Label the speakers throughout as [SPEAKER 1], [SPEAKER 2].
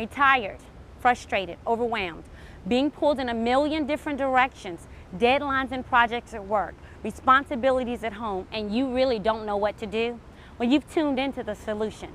[SPEAKER 1] Are you tired, frustrated, overwhelmed, being pulled in a million different directions, deadlines and projects at work, responsibilities at home, and you really don't know what to do? Well, you've tuned into the solution.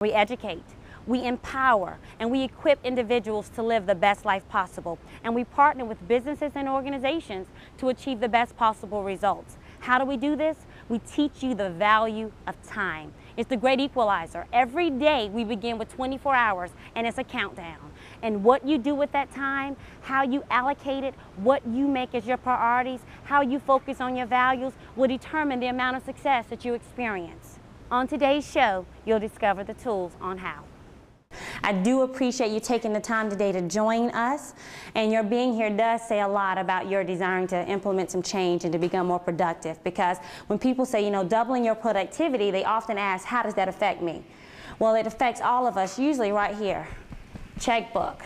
[SPEAKER 1] We educate, we empower, and we equip individuals to live the best life possible. And we partner with businesses and organizations to achieve the best possible results. How do we do this? We teach you the value of time. It's the great equalizer. Every day we begin with 24 hours and it's a countdown. And what you do with that time, how you allocate it, what you make as your priorities, how you focus on your values will determine the amount of success that you experience. On today's show, you'll discover the tools on how. I do appreciate you taking the time today to join us, and your being here does say a lot about your desiring to implement some change and to become more productive, because when people say, you know, doubling your productivity, they often ask, how does that affect me? Well, it affects all of us, usually right here. Checkbook,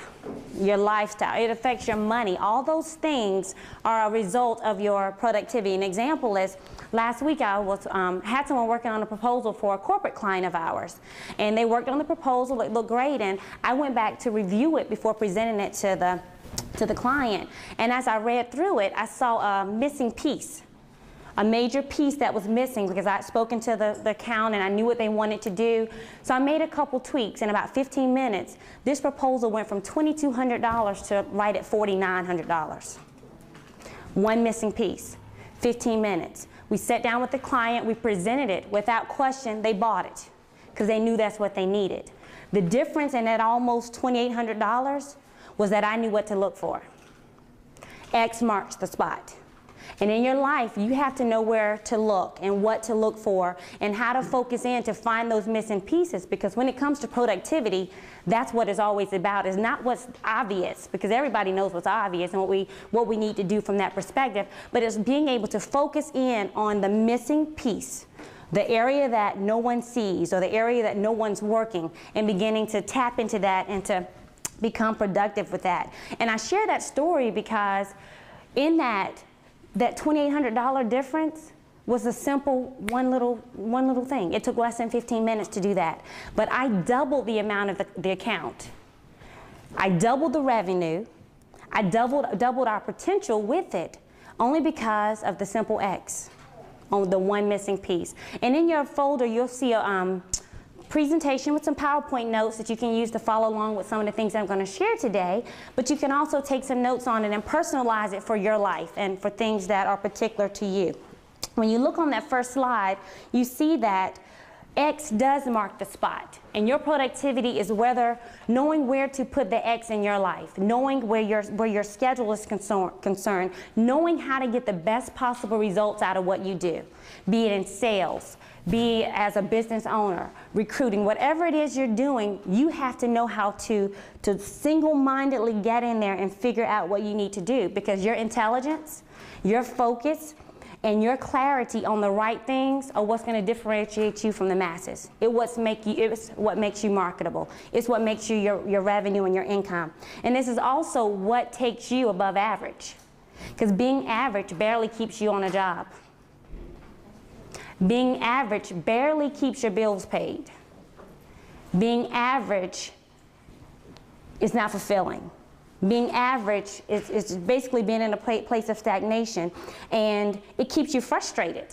[SPEAKER 1] your lifestyle, it affects your money. All those things are a result of your productivity. An example is, last week I had someone working on a proposal for a corporate client of ours, and they worked on the proposal. It looked great, and I went back to review it before presenting it to the client. And as I read through it, I saw a missing piece. A major piece that was missing, because I had spoken to the account and I knew what they wanted to do. So I made a couple tweaks. In about 15 minutes, this proposal went from $2,200 to right at $4,900. One missing piece, 15 minutes. We sat down with the client, we presented it. Without question, they bought it because they knew that's what they needed. The difference in that almost $2,800 was that I knew what to look for. X marks the spot. And in your life, you have to know where to look and what to look for and how to focus in to find those missing pieces, because when it comes to productivity, that's what it's always about. It's not what's obvious, because everybody knows what's obvious and what we need to do from that perspective, but it's being able to focus in on the missing piece, the area that no one sees or the area that no one's working, and beginning to tap into that and to become productive with that. And I share that story because in that $2,800 difference was a simple one little thing. It took less than 15 minutes to do that. But I doubled the amount of the account. I doubled the revenue. I doubled our potential with it, only because of the simple X on the one missing piece. And in your folder, you'll see a presentation with some PowerPoint notes that you can use to follow along with some of the things I'm going to share today, but you can also take some notes on it and personalize it for your life and for things that are particular to you. When you look on that first slide, you see that X does mark the spot, and your productivity is knowing where to put the X in your life, knowing where your schedule is concerned, knowing how to get the best possible results out of what you do, be it in sales, be it as a business owner, recruiting, whatever it is you're doing, you have to know how to single-mindedly get in there and figure out what you need to do, because your intelligence, your focus, and your clarity on the right things are what's going to differentiate you from the masses. It's what makes you marketable. It's what makes you your revenue and your income. And this is also what takes you above average, because being average barely keeps you on a job. Being average barely keeps your bills paid. Being average is not fulfilling. Being average is basically being in a place of stagnation, and it keeps you frustrated.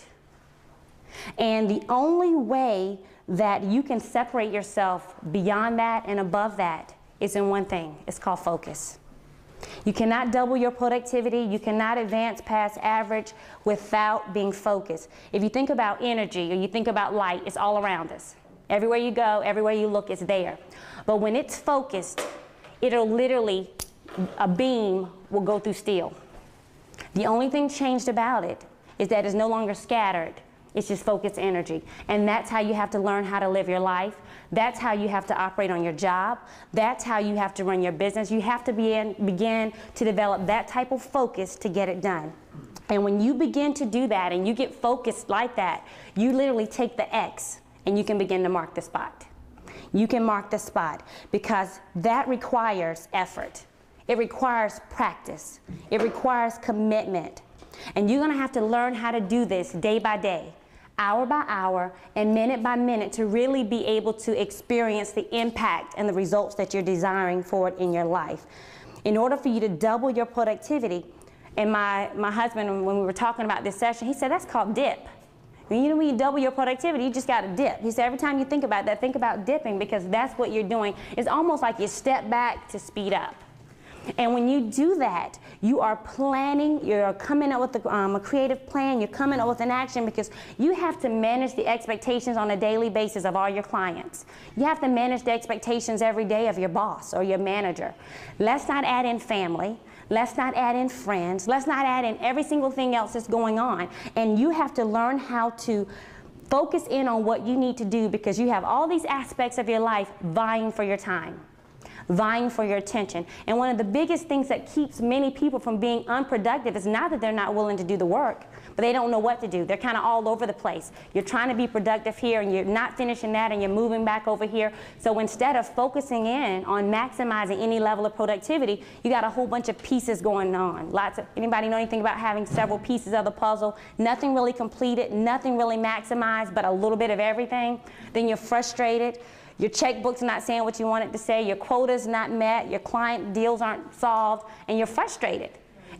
[SPEAKER 1] And the only way that you can separate yourself beyond that and above that is in one thing. It's called focus. You cannot double your productivity. You cannot advance past average without being focused. If you think about energy or you think about light, it's all around us. Everywhere you go, everywhere you look, it's there. But when it's focused, it'll literally, a beam will go through steel. The only thing changed about it is that it's no longer scattered. It's just focused energy. And that's how you have to learn how to live your life. That's how you have to operate on your job. That's how you have to run your business. You have to begin to develop that type of focus to get it done. And when you begin to do that and you get focused like that, you literally take the X and you can begin to mark the spot. You can mark the spot, because that requires effort. It requires practice. It requires commitment. And you're going to have to learn how to do this day by day, hour by hour and minute by minute to really be able to experience the impact and the results that you're desiring for it in your life. In order for you to double your productivity, and my husband, when we were talking about this session, he said that's called dip. When you double your productivity, you just got to dip. He said every time you think about that, think about dipping, because that's what you're doing. It's almost like you step back to speed up. And when you do that, you are planning, you're coming up with a creative plan, you're coming up with an action, because you have to manage the expectations on a daily basis of all your clients. You have to manage the expectations every day of your boss or your manager. Let's not add in family. Let's not add in friends. Let's not add in every single thing else that's going on. And you have to learn how to focus in on what you need to do, because you have all these aspects of your life vying for your time, vying for your attention. And one of the biggest things that keeps many people from being unproductive is not that they're not willing to do the work, but they don't know what to do. They're kind of all over the place. You're trying to be productive here and you're not finishing that and you're moving back over here. So instead of focusing in on maximizing any level of productivity, you got a whole bunch of pieces going on. Anybody know anything about having several pieces of the puzzle? Nothing really completed, nothing really maximized, but a little bit of everything. Then you're frustrated. Your checkbook's not saying what you want it to say, your quota's not met, your client deals aren't solved, and you're frustrated.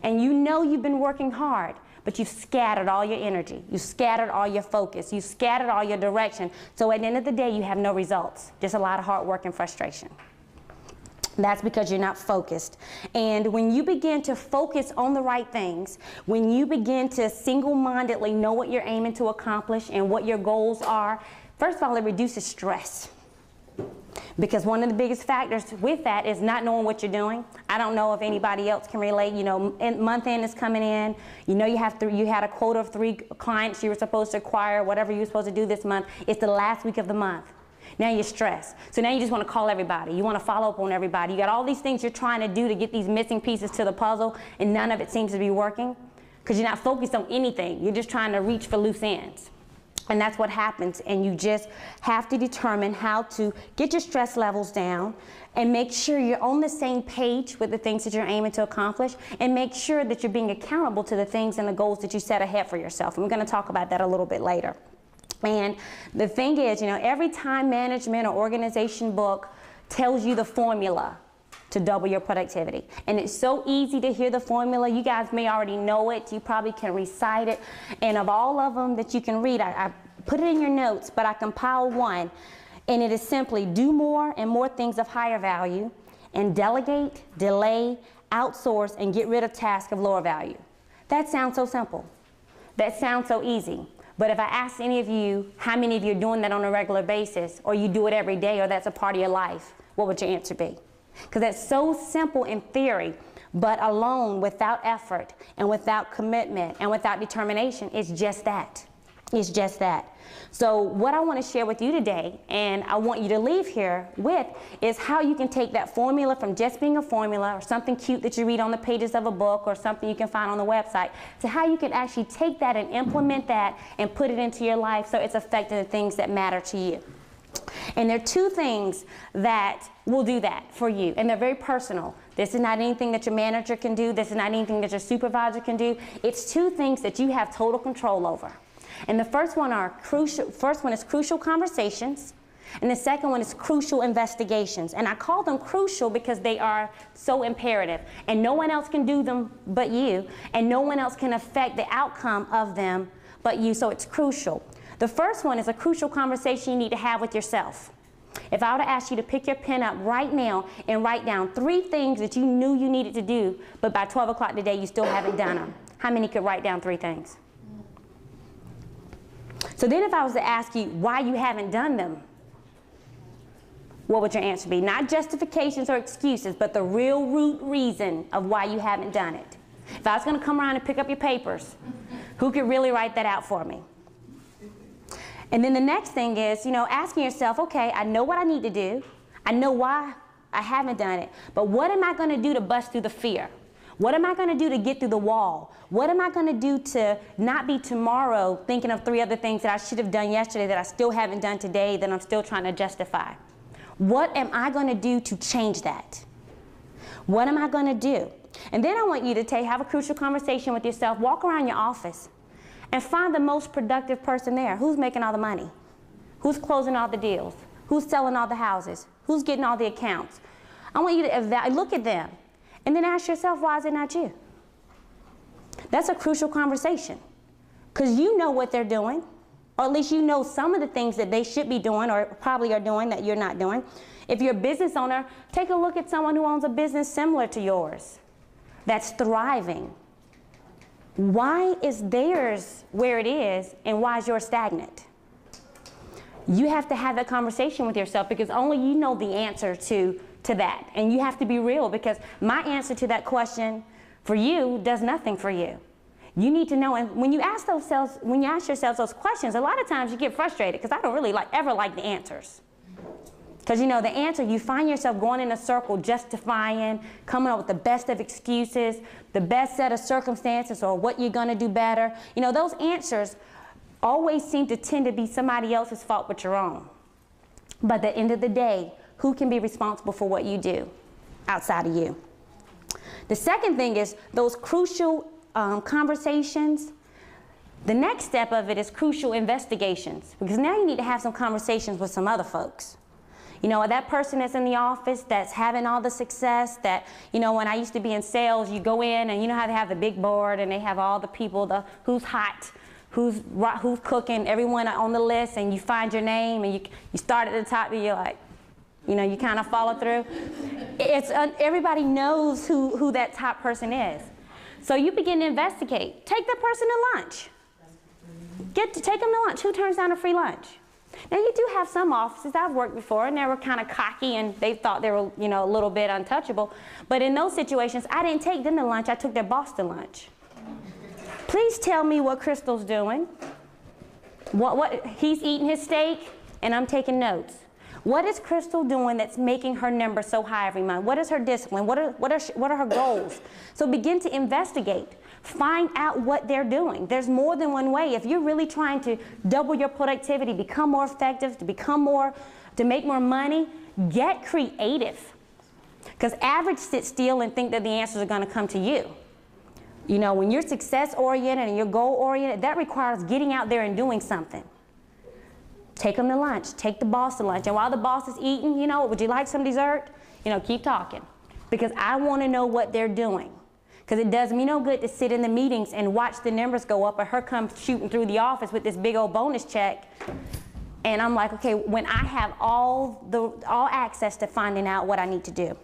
[SPEAKER 1] And you know you've been working hard, but you've scattered all your energy, you've scattered all your focus, you've scattered all your direction. So at the end of the day, you have no results, just a lot of hard work and frustration. That's because you're not focused. And when you begin to focus on the right things, when you begin to single-mindedly know what you're aiming to accomplish and what your goals are, first of all, it reduces stress. Because one of the biggest factors with that is not knowing what you're doing. I don't know if anybody else can relate. You know, month end is coming in. You know you had a quota of 3 clients you were supposed to acquire, whatever you were supposed to do this month. It's the last week of the month. Now you're stressed. So now you just want to call everybody. You want to follow up on everybody. You got all these things you're trying to do to get these missing pieces to the puzzle, and none of it seems to be working because you're not focused on anything. You're just trying to reach for loose ends. And that's what happens, and you just have to determine how to get your stress levels down and make sure you're on the same page with the things that you're aiming to accomplish, and make sure that you're being accountable to the things and the goals that you set ahead for yourself. And we're going to talk about that a little bit later. And the thing is, you know, every time management or organization book tells you the formula to double your productivity. And it's so easy to hear the formula. You guys may already know it. You probably can recite it. And of all of them that you can read, I put it in your notes, but I compiled one. And it is simply do more and more things of higher value, and delegate, delay, outsource, and get rid of tasks of lower value. That sounds so simple. That sounds so easy. But if I asked any of you how many of you are doing that on a regular basis, or you do it every day, or that's a part of your life, what would your answer be? Because that's so simple in theory, but alone, without effort and without commitment and without determination, it's just that. It's just that. So what I want to share with you today, and I want you to leave here with, is how you can take that formula from just being a formula or something cute that you read on the pages of a book or something you can find on the website, to how you can actually take that and implement that and put it into your life so it's affecting the things that matter to you. And there are 2 things that will do that for you, and they're very personal. This is not anything that your manager can do. This is not anything that your supervisor can do. It's 2 things that you have total control over. And the first one is crucial conversations, and the second one is crucial investigations. And I call them crucial because they are so imperative, and no one else can do them but you, and no one else can affect the outcome of them but you, so it's crucial. The first one is a crucial conversation you need to have with yourself. If I were to ask you to pick your pen up right now and write down 3 things that you knew you needed to do, but by 12 o'clock today you still haven't done them, how many could write down 3 things? So then if I was to ask you why you haven't done them, what would your answer be? Not justifications or excuses, but the real root reason of why you haven't done it. If I was going to come around and pick up your papers, who could really write that out for me? And then the next thing is, you know, asking yourself, okay, I know what I need to do. I know why I haven't done it. But what am I going to do to bust through the fear? What am I going to do to get through the wall? What am I going to do to not be tomorrow thinking of 3 other things that I should have done yesterday that I still haven't done today that I'm still trying to justify? What am I going to do to change that? What am I going to do? And then I want you to have a crucial conversation with yourself. Walk around your office and find the most productive person there. Who's making all the money? Who's closing all the deals? Who's selling all the houses? Who's getting all the accounts? I want you to look at them and then ask yourself, why is it not you? That's a crucial conversation, because you know what they're doing, or at least you know some of the things that they should be doing or probably are doing that you're not doing. If you're a business owner, take a look at someone who owns a business similar to yours that's thriving. Why is theirs where it is and why is yours stagnant? You have to have that conversation with yourself, because only you know the answer to that. And you have to be real, because my answer to that question for you does nothing for you. You need to know, and when you ask yourselves those questions, a lot of times you get frustrated, because I don't really ever like the answers. Because you know, the answer, you find yourself going in a circle, justifying, coming up with the best of excuses, the best set of circumstances, or what you're going to do better. You know, those answers always seem to tend to be somebody else's fault but your own. But at the end of the day, who can be responsible for what you do outside of you? The second thing is those crucial conversations. The next step of it is crucial investigations, because now you need to have some conversations with some other folks. You know, that person that's in the office that's having all the success that, you know, when I used to be in sales, you go in and you know how they have the big board and they have all the people, who's hot, who's cooking, everyone on the list, and you find your name and you start at the top and you're like, you know, you kind of follow through. Everybody knows who that top person is. So you begin to investigate. Take that person to lunch. Take them to lunch. Who turns down a free lunch? Now, you do have some offices I've worked before, and they were kind of cocky, and they thought they were, you know, a little bit untouchable. But in those situations, I didn't take them to lunch. I took their boss to lunch. Please tell me what Crystal's doing. What he's eating his steak, and I'm taking notes. What is Crystal doing that's making her number so high every month? What is her discipline? What are her goals? So begin to investigate. Find out what they're doing. There's more than one way. If you're really trying to double your productivity, become more effective, to make more money, get creative. Because average sit still and think that the answers are going to come to you. You know, when you're success-oriented and you're goal-oriented, that requires getting out there and doing something. Take them to lunch. Take the boss to lunch. And while the boss is eating, you know, would you like some dessert? You know, keep talking. Because I want to know what they're doing. Because it does me no good to sit in the meetings and watch the numbers go up, or her come shooting through the office with this big old bonus check. And I'm like, okay, when I have all access to finding out what I need to do.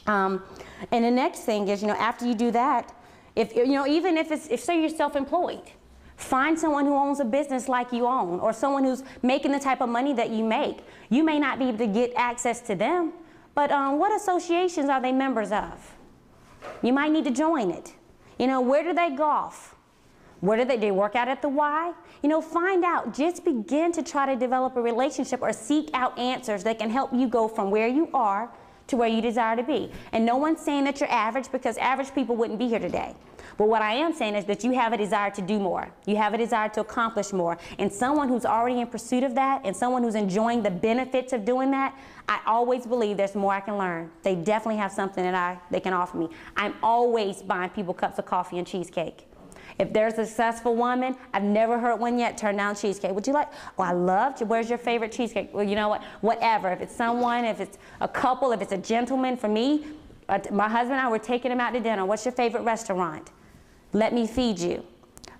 [SPEAKER 1] And the next thing is, you know, after you do that, even if say you're self-employed, find someone who owns a business like you own, or someone who's making the type of money that you make. You may not be able to get access to them, but what associations are they members of? You might need to join it. You know, where do they golf? Where do they work out at the Y? You know, find out. Just begin to try to develop a relationship or seek out answers that can help you go from where you are to where you desire to be. And no one's saying that you're average, because average people wouldn't be here today. But what I am saying is that you have a desire to do more. You have a desire to accomplish more. And someone who's already in pursuit of that, and someone who's enjoying the benefits of doing that, I always believe there's more I can learn. They definitely have something that they can offer me. I'm always buying people cups of coffee and cheesecake. If there's a successful woman, I've never heard one yet turn down cheesecake. Would you like? Oh, I love you. Where's your favorite cheesecake? Well, you know what? Whatever. If it's someone, if it's a couple, if it's a gentleman, for me, my husband and I were taking him out to dinner. What's your favorite restaurant? Let me feed you.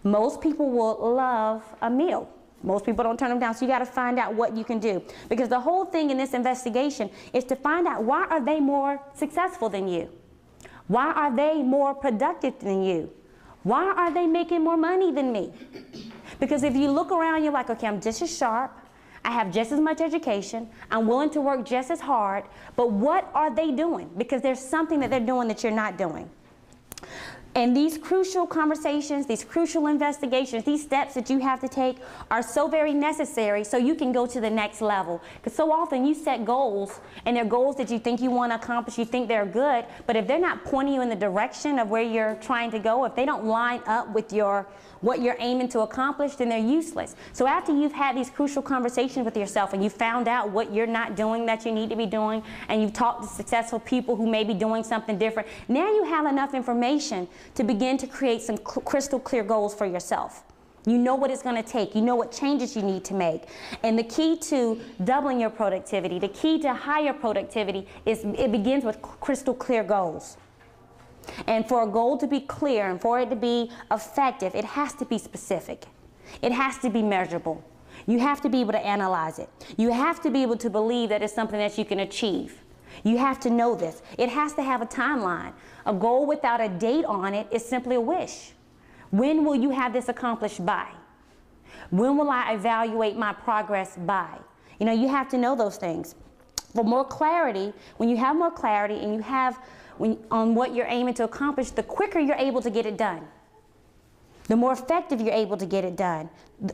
[SPEAKER 1] Most people will love a meal. Most people don't turn them down, so you got to find out what you can do. Because the whole thing in this investigation is to find out, why are they more successful than you? Why are they more productive than you? Why are they making more money than me? Because if you look around, you're like, okay, I'm just as sharp. I have just as much education. I'm willing to work just as hard. But what are they doing? Because there's something that they're doing that you're not doing. And these crucial conversations, these crucial investigations, these steps that you have to take are so very necessary so you can go to the next level. Because so often you set goals, and they're goals that you think you want to accomplish, you think they're good, but if they're not pointing you in the direction of where you're trying to go, if they don't line up with what you're aiming to accomplish, then they're useless. So after you've had these crucial conversations with yourself and you found out what you're not doing that you need to be doing, and you've talked to successful people who may be doing something different, now you have enough information to begin to create some crystal clear goals for yourself. You know what it's going to take. You know what changes you need to make. And the key to doubling your productivity, the key to higher productivity is it begins with crystal clear goals. And for a goal to be clear and for it to be effective, it has to be specific. It has to be measurable. You have to be able to analyze it. You have to be able to believe that it's something that you can achieve. You have to know this. It has to have a timeline. A goal without a date on it is simply a wish. When will you have this accomplished by? When will I evaluate my progress by? You know, you have to know those things. For more clarity, when you have more clarity and you have on what you're aiming to accomplish, the quicker you're able to get it done. The more effective you're able to get it done.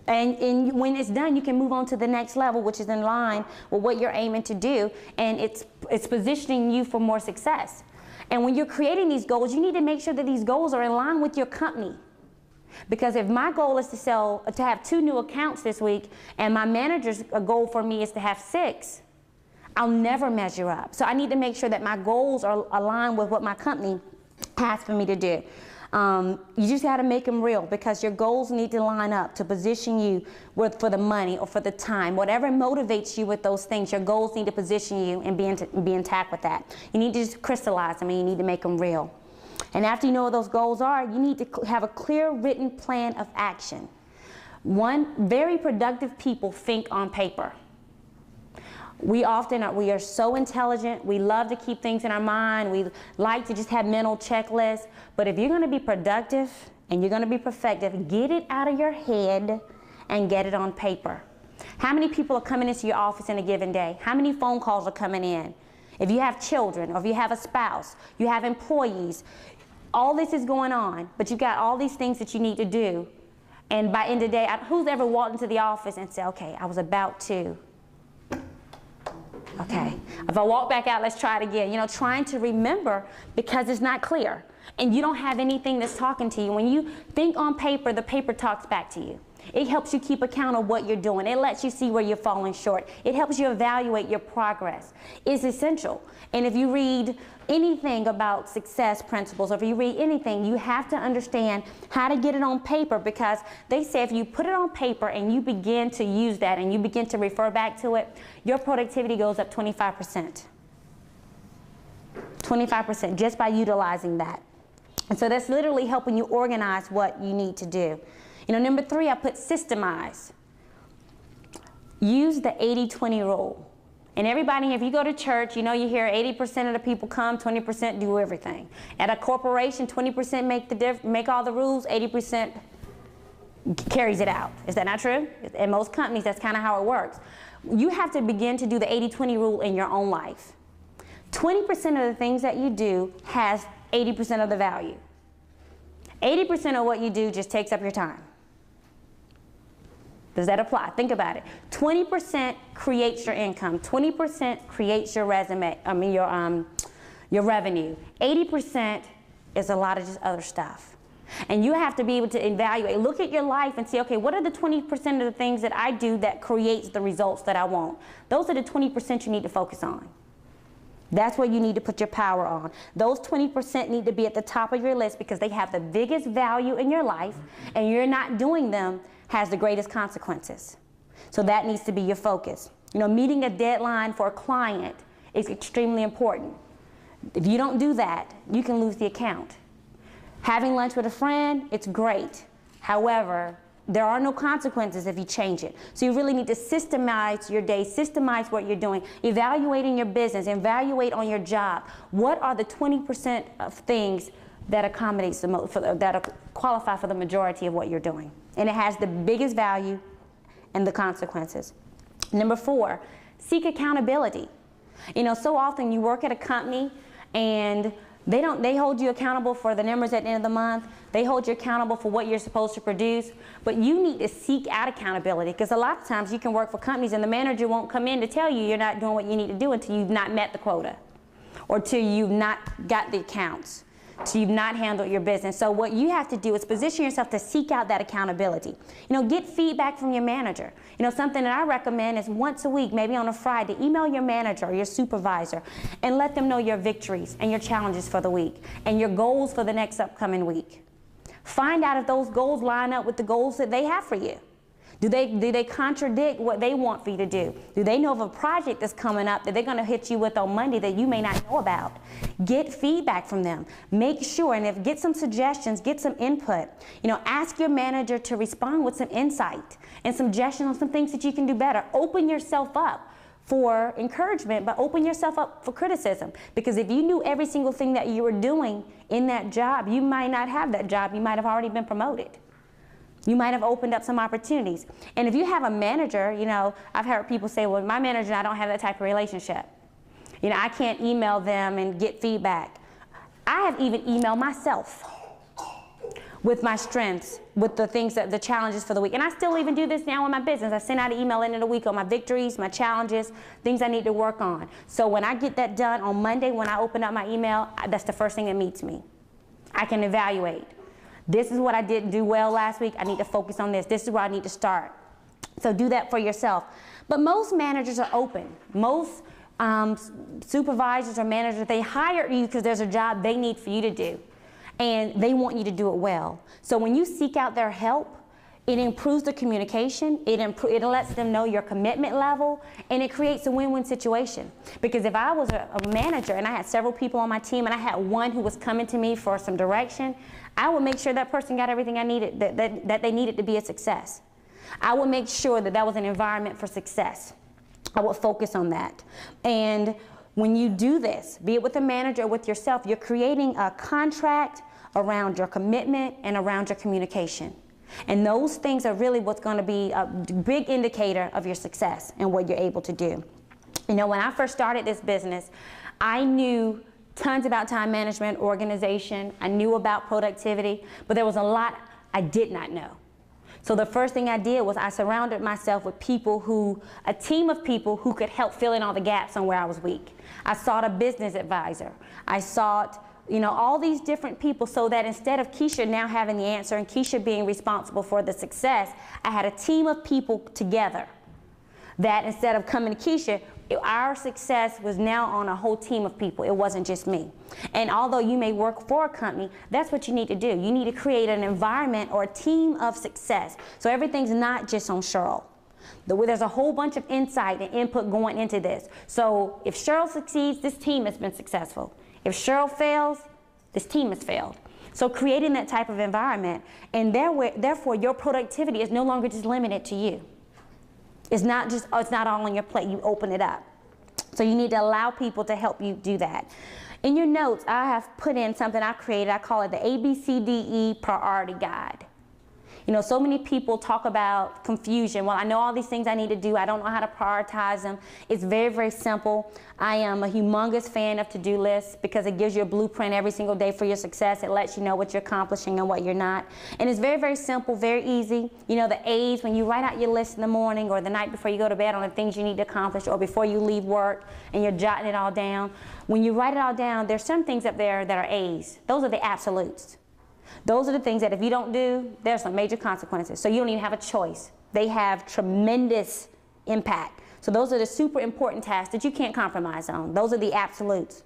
[SPEAKER 1] And when it's done, you can move on to the next level, which is in line with what you're aiming to do, and it's positioning you for more success. And when you're creating these goals, you need to make sure that these goals are in line with your company. Because if my goal is to have 2 new accounts this week, and my manager's goal for me is to have 6, I'll never measure up. So I need to make sure that my goals are aligned with what my company has for me to do. You just got to make them real, because your goals need to line up to position you for the money or for the time. Whatever motivates you with those things, your goals need to position you and be intact with that. You need to just crystallize them, and you need to make them real. And after you know what those goals are, you need to have a clear written plan of action. Very productive people think on paper. We are so intelligent. We love to keep things in our mind. We like to just have mental checklists. But if you're going to be productive and you're going to be effective, get it out of your head and get it on paper. How many people are coming into your office in a given day? How many phone calls are coming in? If you have children, or if you have a spouse, you have employees, all this is going on, but you've got all these things that you need to do. And by end of the day, who's ever walked into the office and said, okay, I was about to. Okay, if I walk back out, let's try it again. You know, trying to remember, because it's not clear. And you don't have anything that's talking to you. When you think on paper, the paper talks back to you. It helps you keep account of what you're doing. It lets you see where you're falling short. It helps you evaluate your progress. It's essential. And if you read anything about success principles, or if you read anything, you have to understand how to get it on paper, because they say if you put it on paper and you begin to use that and you begin to refer back to it, your productivity goes up 25%. 25% just by utilizing that. And so that's literally helping you organize what you need to do. You know, number 3, I put systemize. Use the 80-20 rule. And everybody, if you go to church, you know, you hear 80% of the people come, 20% do everything. At a corporation, 20% make all the rules, 80% carries it out. Is that not true? In most companies, that's kind of how it works. You have to begin to do the 80-20 rule in your own life. 20% of the things that you do has 80% of the value. 80% of what you do just takes up your time. Does that apply? Think about it. 20% creates your income. 20% creates your your revenue. 80% is a lot of just other stuff. And you have to be able to evaluate, look at your life and see, okay, what are the 20% of the things that I do that creates the results that I want? Those are the 20% you need to focus on. That's what you need to put your power on. Those 20% need to be at the top of your list, because they have the biggest value in your life, and you're not doing them has the greatest consequences. So that needs to be your focus. You know, meeting a deadline for a client is extremely important. If you don't do that, you can lose the account. Having lunch with a friend, it's great. However, there are no consequences if you change it. So you really need to systemize your day, systemize what you're doing, evaluating your business, evaluate on your job. What are the 20% of things that accommodates that qualify for the majority of what you're doing? And it has the biggest value and the consequences. Number 4, seek accountability. You know, so often you work at a company and they hold you accountable for the numbers at the end of the month. They hold you accountable for what you're supposed to produce. But you need to seek out accountability, because a lot of times you can work for companies and the manager won't come in to tell you you're not doing what you need to do until you've not met the quota, or till you've not got the accounts, till you've not handled your business. So what you have to do is position yourself to seek out that accountability. You know, get feedback from your manager. You know, something that I recommend is once a week, maybe on a Friday, email your manager or your supervisor and let them know your victories and your challenges for the week and your goals for the next upcoming week. Find out if those goals line up with the goals that they have for you. Do they contradict what they want for you to do? Do they know of a project that's coming up that they're going to hit you with on Monday that you may not know about? Get feedback from them. Make sure, and get some suggestions, get some input. You know, ask your manager to respond with some insight and suggestions on some things that you can do better. Open yourself up for encouragement, but open yourself up for criticism. Because if you knew every single thing that you were doing in that job, you might not have that job. You might have already been promoted. You might have opened up some opportunities. And if you have a manager, you know, I've heard people say, well, my manager and I don't have that type of relationship. You know, I can't email them and get feedback. I have even emailed myself with my strengths, with the things the challenges for the week. And I still even do this now in my business. I send out an email in the week on my victories, my challenges, things I need to work on. So when I get that done on Monday, when I open up my email, that's the first thing that meets me. I can evaluate. This is what I didn't do well last week. I need to focus on this. This is where I need to start. So do that for yourself. But most managers are open. Most supervisors or managers, they hire you because there's a job they need for you to do. And they want you to do it well. So when you seek out their help, it improves the communication, it lets them know your commitment level, and it creates a win-win situation. Because if I was a manager and I had several people on my team and I had one who was coming to me for some direction, I would make sure that person got everything I needed, that they needed to be a success. I would make sure that that was an environment for success. I would focus on that. And when you do this, be it with a manager or with yourself, you're creating a contract around your commitment and around your communication. And those things are really what's going to be a big indicator of your success and what you're able to do. You know, when I first started this business, I knew tons about time management, organization. I knew about productivity, but there was a lot I did not know. So the first thing I did was I surrounded myself with a team of people who could help fill in all the gaps on where I was weak. I sought a business advisor. I sought, you know, all these different people, so that instead of Keisha now having the answer and Keisha being responsible for the success, I had a team of people together that instead of coming to Keisha, our success was now on a whole team of people. It wasn't just me. And although you may work for a company, that's what you need to do. You need to create an environment or a team of success. So everything's not just on Cheryl. There's a whole bunch of insight and input going into this. So if Cheryl succeeds, this team has been successful. If Cheryl fails, this team has failed. So creating that type of environment, and therefore your productivity is no longer just limited to you. It's not just, it's not all on your plate, you open it up. So you need to allow people to help you do that. In your notes, I have put in something I created. I call it the ABCDE Priority Guide. You know, so many people talk about confusion. Well, I know all these things I need to do. I don't know how to prioritize them. It's very, very simple. I am a humongous fan of to-do lists because it gives you a blueprint every single day for your success. It lets you know what you're accomplishing and what you're not. And it's very, very simple, very easy. You know, the A's, when you write out your list in the morning or the night before you go to bed on the things you need to accomplish, or before you leave work and you're jotting it all down. When you write it all down, there's some things up there that are A's. Those are the absolutes. Those are the things that if you don't do, there's some major consequences. So you don't even have a choice. They have tremendous impact. So those are the super important tasks that you can't compromise on. Those are the absolutes.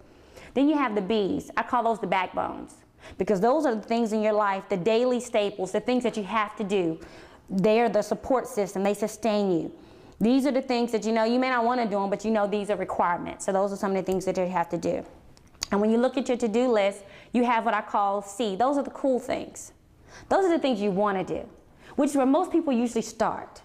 [SPEAKER 1] Then you have the B's. I call those the backbones, because those are the things in your life, the daily staples, the things that you have to do. They're the support system. They sustain you. These are the things that you know you may not want to do them, but you know these are requirements. So those are some of the things that you have to do. And when you look at your to-do list, you have what I call C. Those are the cool things. Those are the things you want to do, which is where most people usually start.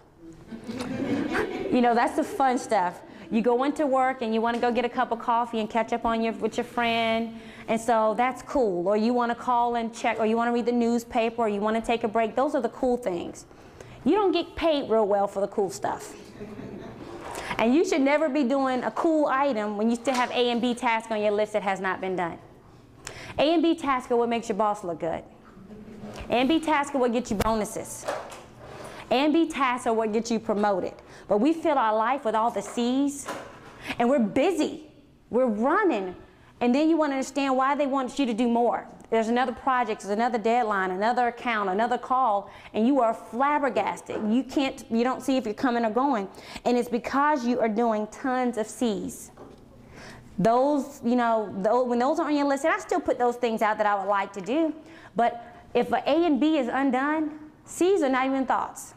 [SPEAKER 1] You know, that's the fun stuff. You go into work and you want to go get a cup of coffee and catch up on with your friend, and so that's cool. Or you want to call and check, or you want to read the newspaper, or you want to take a break. Those are the cool things. You don't get paid real well for the cool stuff. And you should never be doing a cool item when you still have A and B tasks on your list that has not been done. A and B tasks are what makes your boss look good. A and B tasks are what gets you bonuses. A and B tasks are what gets you promoted. But we fill our life with all the C's, and we're busy. We're running. And then you want to understand why they want you to do more. There's another project, there's another deadline, another account, another call, and you are flabbergasted. You don't see if you're coming or going. And it's because you are doing tons of C's. Those, you know, when those are on your list, and I still put those things out that I would like to do, but If A and B is undone, C's are not even thoughts.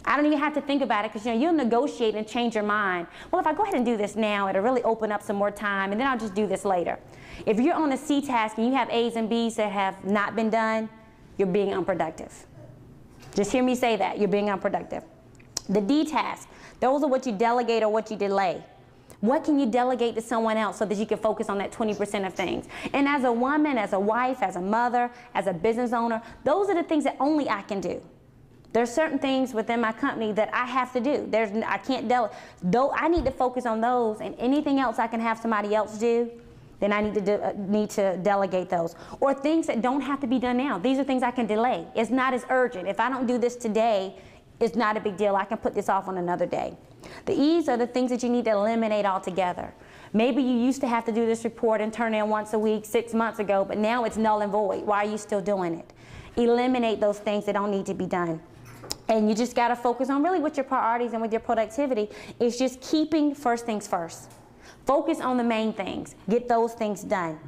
[SPEAKER 1] I don't even have to think about it because you'll negotiate and change your mind. Well, if I go ahead and do this now, it'll really open up some more time, and then I'll just do this later. If you're on a C task and you have A's and B's that have not been done, you're being unproductive. Just hear me say that. You're being unproductive. The D task, those are what you delegate or what you delay. What can you delegate to someone else so that you can focus on that 20% of things? And as a woman, as a wife, as a mother, as a business owner, those are the things that only I can do. There's certain things within my company that I have to do. I can't delegate. Though I need to focus on those, and anything else I can have somebody else do, then I need to delegate those. Or things that don't have to be done now. These are things I can delay. It's not as urgent. If I don't do this today, it's not a big deal. I can put this off on another day. The E's are the things that you need to eliminate altogether. Maybe you used to have to do this report and turn in once a week 6 months ago, but now it's null and void. Why are you still doing it? Eliminate those things that don't need to be done. And you just got to focus on really what your priorities and with your productivity is just keeping first things first. Focus on the main things. Get those things done.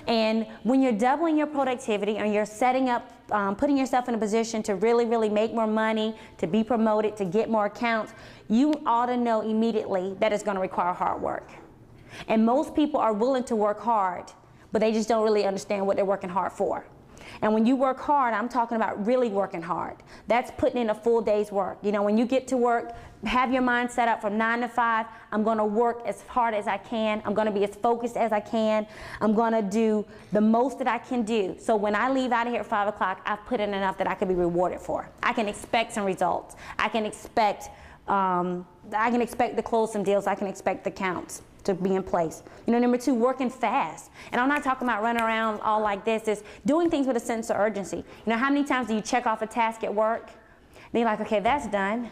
[SPEAKER 1] And when you're doubling your productivity and you're setting up, putting yourself in a position to really make more money, to be promoted, to get more accounts, you ought to know immediately that it's going to require hard work. And most people are willing to work hard, but they just don't really understand what they're working hard for. And when you work hard, I'm talking about really working hard. That's putting in a full day's work. You know, when you get to work, have your mind set up from 9 to 5. I'm going to work as hard as I can. I'm going to be as focused as I can. I'm going to do the most that I can do. So when I leave out of here at 5 o'clock, I've put in enough that I can be rewarded for. I can expect some results. I can expect to close some deals. I can expect the counts to be in place. You know, number 2, working fast. And I'm not talking about running around all like this. It's doing things with a sense of urgency. You know, how many times do you check off a task at work? Then you're like, okay, that's done.